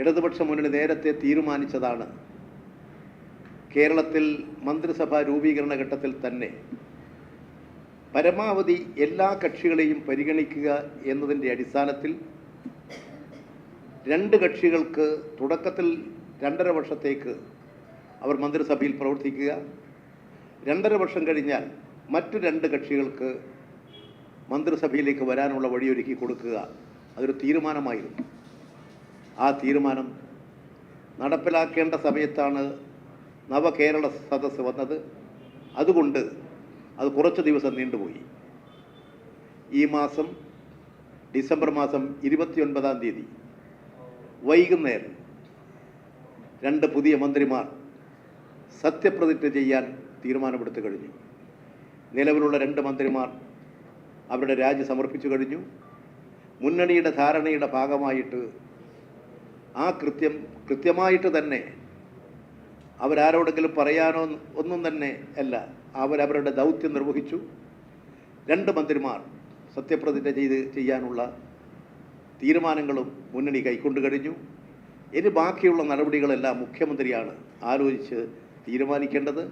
ഇടതുപക്ഷ മുന്നണി നേരത്തെ തീരുമാനിച്ചതാണ്. കേരളത്തിൽ മന്ത്രിസഭാ രൂപീകരണ ഘട്ടത്തിൽ തന്നെ പരമാവധി എല്ലാ കക്ഷികളെയും പരിഗണിക്കുക എന്നതിൻ്റെ അടിസ്ഥാനത്തിൽ രണ്ട് കക്ഷികൾക്ക് തുടക്കത്തിൽ 2.5 വർഷത്തേക്ക് അവർ മന്ത്രിസഭയിൽ പ്രവർത്തിക്കുക, 2.5 വർഷം കഴിഞ്ഞാൽ മറ്റു 2 കക്ഷികൾക്ക് മന്ത്രിസഭയിലേക്ക് വരാനുള്ള വഴിയൊരുക്കി കൊടുക്കുക. അതൊരു തീരുമാനമായിരുന്നു. ആ തീരുമാനം നടപ്പിലാക്കേണ്ട സമയത്താണ് നവകേരള സദസ്സ് വന്നത്. അതുകൊണ്ട് അത് കുറച്ച് ദിവസം നീണ്ടുപോയി. ഈ മാസം ഡിസംബർ മാസം 29-ാം തീയതി വൈകുന്നേരം 2 പുതിയ മന്ത്രിമാർ സത്യപ്രതിജ്ഞ ചെയ്യാൻ തീരുമാനമെടുത്തു കഴിഞ്ഞു. നിലവിലുള്ള 2 മന്ത്രിമാർ അവരുടെ രാജി സമർപ്പിച്ചു കഴിഞ്ഞു. മുന്നണിയുടെ ധാരണയുടെ ഭാഗമായിട്ട് ആ കൃത്യമായിട്ട് തന്നെ അവരാരോടെങ്കിലും പറയാനോ ഒന്നും തന്നെ അല്ല, അവരവരുടെ ദൗത്യം നിർവഹിച്ചു. 2 മന്ത്രിമാർ സത്യപ്രതിജ്ഞ ചെയ്യാനുള്ള തീരുമാനങ്ങളും മുന്നണി കൈക്കൊണ്ടു കഴിഞ്ഞു. ഇനി ബാക്കിയുള്ള നടപടികളെല്ലാം മുഖ്യമന്ത്രിയാണ് ആലോചിച്ച് തീരുമാനിക്കേണ്ടത്.